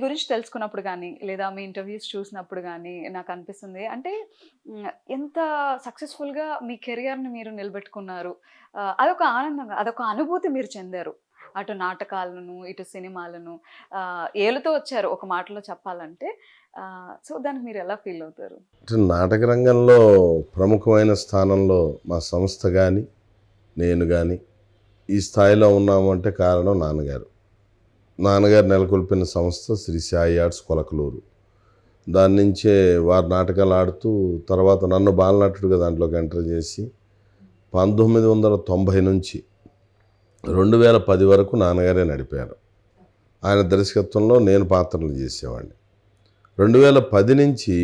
గురించి తెలుసుకున్నప్పుడు గానీ, లేదా మీ ఇంటర్వ్యూస్ చూసినప్పుడు గానీ నాకనిపిస్తుంది అంటే ఎంత సక్సెస్‌ఫుల్‌గా మీ కెరియర్‌ని మీరు నిలబెట్టుకున్నారు. అదొక ఆనందంగా, అదొక అనుభూతి మీరు చెందారు. అటు నాటకాలను, ఇటు సినిమాలను ఏలుతూ వచ్చారు ఒక మాటలో చెప్పాలంటే. సో, దానికి మీరెలా ఫీల్ అవుతారు? నాటక రంగంలో ప్రముఖమైన స్థానంలో మా సంస్థ కానీ నేను కానీ ఈ స్థాయిలో ఉన్నాము అంటే కారణం నాన్నగారు. నాన్నగారు నెలకొల్పిన సంస్థ శ్రీ సాయి ఆర్ట్స్ కొలకలూరు. దాని నుంచే వారు నాటకాలు ఆడుతూ తర్వాత నన్ను బాలనటుడిగా దాంట్లోకి ఎంటర్ చేసి 1990 నుంచి 2010 వరకు నాన్నగారే నడిపారు. ఆయన దర్శకత్వంలో నేను పాత్రలు చేసేవాడిని. 2010 నుంచి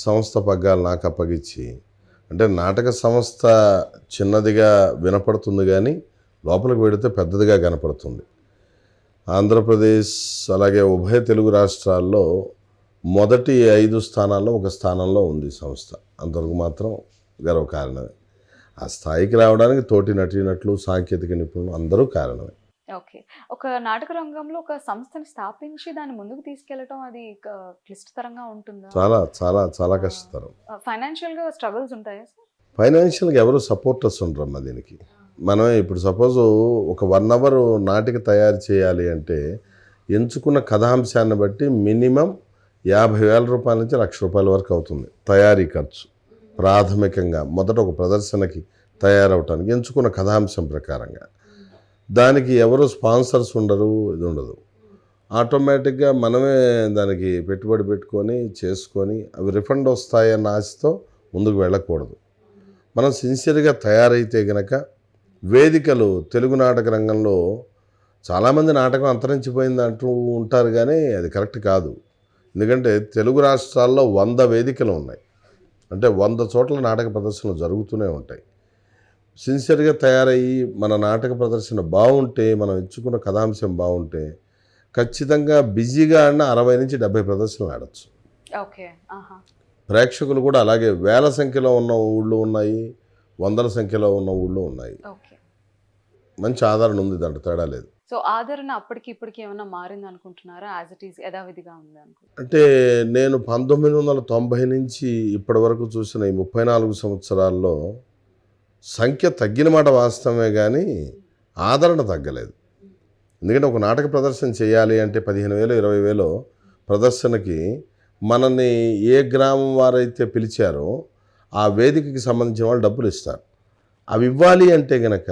సంస్థ పగ్గాలు నాకు అప్పగించి, అంటే నాటక సంస్థ చిన్నదిగా వినపడుతుంది కానీ లోపలికి వెడితే పెద్దదిగా కనపడుతుంది. ఆంధ్రప్రదేశ్ అలాగే ఉభయ తెలుగు రాష్ట్రాల్లో మొదటి 5 స్థానాల్లో ఒక స్థానంలో ఉంది సంస్థ. అంతవరకు మాత్రం గర్వకారణమే. ఆ స్థాయికి రావడానికి తోటి నటీనటులు, సాంకేతిక నిపుణులు అందరూ కారణమే. ఓకే. ఒక నాటక రంగంలో ఒక సంస్థని స్థాపించి దాన్ని ముందుకు తీసుకెళ్లటం అది క్లిష్టతరంగా ఉంటుందా? చాలా చాలా చాలా కష్టతరం. ఫైనాన్షియల్‌గా స్ట్రగుల్స్ ఉంటాయా సార్? ఫైనాన్షియల్గా ఎవరు సపోర్టర్స్ ఉండరమ్మా దీనికి. మనమే ఇప్పుడు సపోజు ఒక 1 అవర్ నాటిక తయారు చేయాలి అంటే ఎంచుకున్న కథాంశాన్ని బట్టి మినిమం 50,000 రూపాయల నుంచి 1,00,000 రూపాయల వరకు అవుతుంది తయారీ ఖర్చు. ప్రాథమికంగా మొదట ఒక ప్రదర్శనకి తయారవటానికి ఎంచుకున్న కథాంశం ప్రకారంగా. దానికి ఎవరు స్పాన్సర్స్ ఉండరు, ఇది ఉండదు. ఆటోమేటిక్గా మనమే దానికి పెట్టుబడి పెట్టుకొని చేసుకొని అవి రిఫండ్ వస్తాయన్న ఆశతో ముందుకు వెళ్ళకూడదు. మనం సిన్సియర్గా తయారైతే గనక వేదికలు తెలుగు నాటక రంగంలో చాలామంది నాటకం అంతరించిపోయింది అంటూ ఉంటారు కానీ అది కరెక్ట్ కాదు. ఎందుకంటే తెలుగు రాష్ట్రాల్లో 100 వేదికలు ఉన్నాయి. అంటే 100 చోట్ల నాటక ప్రదర్శనలు జరుగుతూనే ఉంటాయి. సిన్సియర్గా తయారయ్యి మన నాటక ప్రదర్శన బాగుంటే, మనం ఎంచుకున్న కథాంశం బాగుంటే ఖచ్చితంగా బిజీగా ఆడిన 60 నుంచి 70 ప్రదర్శనలు ఆడచ్చు. ఓకే. ఆహా! ప్రేక్షకులు కూడా అలాగే వేల సంఖ్యలో ఉన్న ఊళ్ళు ఉన్నాయి, వందల సంఖ్యలో ఉన్న ఊళ్ళు ఉన్నాయి. ఓకే. మంచి ఆదరణ ఉంది, దాంట్లో తేడా లేదు. సో, ఆదరణ అప్పటికి ఇప్పటికి ఏమన్నా మారిందనుకుంటున్నారా? యాజ్ ఇట్ ఈజ్ యథావిధిగా ఉంది అనుకుంటున్నారా? అంటే నేను 1990 నుంచి ఇప్పటి వరకు చూసిన ఈ 34 సంవత్సరాల్లో సంఖ్య తగ్గిన మాట వాస్తవమే కానీ ఆదరణ తగ్గలేదు. ఎందుకంటే ఒక నాటక ప్రదర్శన చేయాలి అంటే 15,000 20,000 ప్రదర్శనకి మనల్ని ఏ గ్రామం వారైతే పిలిచారో ఆ వేదికకి సంబంధించిన వాళ్ళు డబ్బులు ఇస్తారు. అవి ఇవ్వాలి అంటే గనక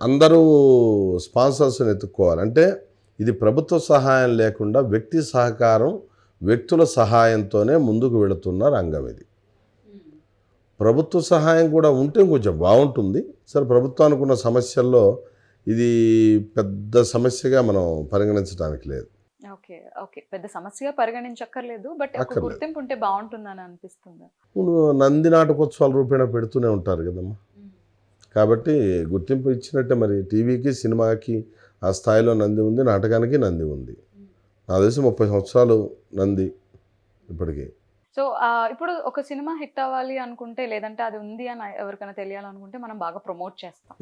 అందరూ స్పాన్సర్స్ని ఎత్తుక్కోవాలి. అంటే ఇది ప్రభుత్వ సహాయం లేకుండా వ్యక్తి సహకారం, వ్యక్తుల సహాయంతోనే ముందుకు వెళుతున్న రంగం ఇది. ప్రభుత్వ సహాయం కూడా ఉంటే కొంచెం బాగుంటుంది. సరే, ప్రభుత్వానికి ఉన్న సమస్యల్లో ఇది పెద్ద సమస్యగా మనం పరిగణించడానికి లేదు. ఓకే. ఓకే. పెద్ద సమస్యగా పరిగణించక్కర్లేదు. బట్ ఒక అక్కర్లేదు. గుర్తింపు ఉంటే బావుంటుందని అనిపిస్తుందా? ఇప్పుడు నంది నాటకోత్సవాల రూపేణా పెడుతూనే ఉంటారు కదమ్మా. కాబట్టి గుర్తింపు ఇచ్చినట్టే మరి టీవీకి, సినిమాకి ఆ స్థాయిలో నంది ఉంది, నాటకానికి నంది ఉంది. నాకు తెలిసి 30 సంవత్సరాలు నంది ఇప్పటికీ. సో, ఇప్పుడు ఒక సినిమా హిట్ అవ్వాలి అనుకుంటే, లేదంటే అది ఉంది అని ఎవరికైనా తెలియాలనుకుంటే మనం బాగా ప్రమోట్ చేస్తాం.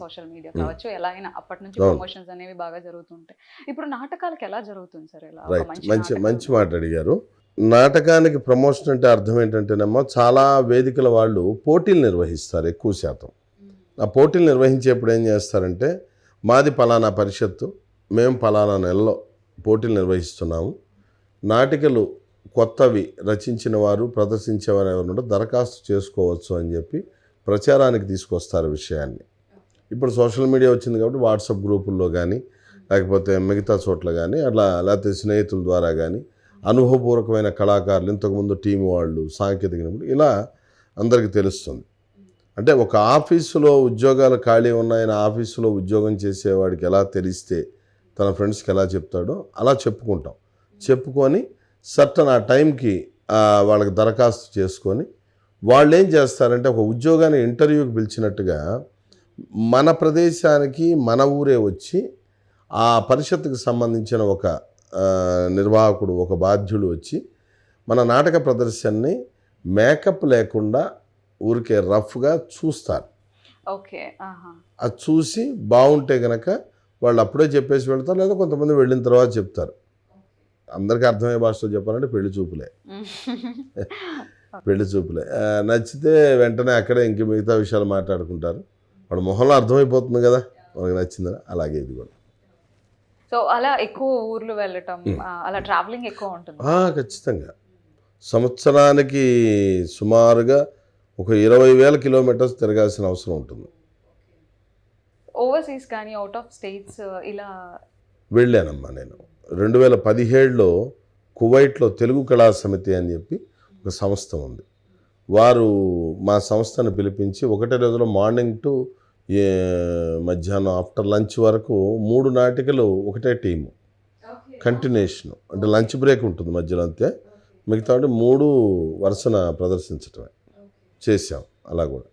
సోషల్ మీడియా కావచ్చు, ఎలా అయినా అప్పటి నుంచి ప్రమోషన్స్ అనేవి బాగా జరుగుతుంటాయి. ఇప్పుడు నాటకాలకి ఎలా జరుగుతుంది సార్ ఇలా? ఒక రైట్, మంచి మంచి నాటకం మంచి మాట అడిగారు. నాటకానికి ప్రమోషన్ అంటే అర్థం ఏంటంటేనమ్మా, చాలా వేదికల వాళ్ళు పోటీలు నిర్వహిస్తారు ఎక్కువ శాతం. ఆ పోటీలు నిర్వహించేప్పుడు ఏం చేస్తారంటే, మాది పలానా పరిషత్తు, మేము పలానా నెలలో పోటీలు నిర్వహిస్తున్నాము, నాటికలు కొత్తవి రచించిన వారు, ప్రదర్శించేవారు ఎవరు దరఖాస్తు చేసుకోవచ్చు అని చెప్పి ప్రచారానికి తీసుకొస్తారు విషయాన్ని. ఇప్పుడు సోషల్ మీడియా వచ్చింది కాబట్టి వాట్సాప్ గ్రూపుల్లో కానీ, లేకపోతే మిగతా చోట్ల కానీ అట్లా, లేకపోతే స్నేహితుల ద్వారా కానీ, అనుభవపూర్వకమైన కళాకారులు, ఇంతకుముందు టీం వాళ్ళు, సాంకేతిక నిపుణులు, ఇలా అందరికీ తెలుస్తుంది. అంటే ఒక ఆఫీసులో ఉద్యోగాలు ఖాళీ ఉన్నాయని ఆఫీసులో ఉద్యోగం చేసేవాడికి ఎలా తెలిస్తే తన ఫ్రెండ్స్కి ఎలా చెప్తాడో అలా చెప్పుకుంటాం. చెప్పుకొని సర్టన్ ఆ టైంకి వాళ్ళకి దరఖాస్తు చేసుకొని వాళ్ళు ఏం చేస్తారంటే, ఒక ఉద్యోగాన్ని ఇంటర్వ్యూకి పిలిచినట్టుగా మన ప్రదేశానికి మన ఊరే వచ్చి ఆ పరిషత్తుకు సంబంధించిన ఒక నిర్వాహకుడు, ఒక బాధ్యుడు వచ్చి మన నాటక ప్రదర్శనని మేకప్ లేకుండా ఊరికే రఫ్గా చూస్తారు. ఓకే. ఆహా! అది చూసి బాగుంటే గనక వాళ్ళు అప్పుడే చెప్పేసి వెళ్తారు, లేదా కొంతమంది వెళ్ళిన తర్వాత చెప్తారు. అందరికీ అర్థమయ్యే భాషలో చెప్పాలంటే పెళ్లి చూపులే. పెళ్లి చూపులే నచ్చితే వెంటనే అక్కడే ఇంక మిగతా విషయాలు మాట్లాడుకుంటారు. వాడు మొహంలో అర్థమైపోతుంది కదా మనకి నచ్చిందని. అలాగే ఇది కూడా. సో అలా ఎక్కువ ఊర్లు వెళ్ళటం, అలా ట్రావెలింగ్ ఎక్కువ ఉంటుంది. ఖచ్చితంగా సంవత్సరానికి సుమారుగా ఒక 20,000 కిలోమీటర్స్ తిరగాల్సిన అవసరం ఉంటుంది. ఓవర్సీస్ కానీ అవుట్ ఆఫ్ స్టేట్స్ ఇలా వెళ్ళానమ్మా నేను. 2017లో కువైట్లో తెలుగు కళా సమితి అని చెప్పి ఒక సంస్థ ఉంది. వారు మా సంస్థను పిలిపించి ఒకటే రోజులో మార్నింగ్ టు మధ్యాహ్నం ఆఫ్టర్ లంచ్ వరకు 3 నాటికలు ఒకటే టీము కంటిన్యూషన్. అంటే లంచ్ బ్రేక్ ఉంటుంది మధ్యలో, అంతే. మిగతా 3 వరుసన ప్రదర్శించటమే చేసాం. అలా కూడా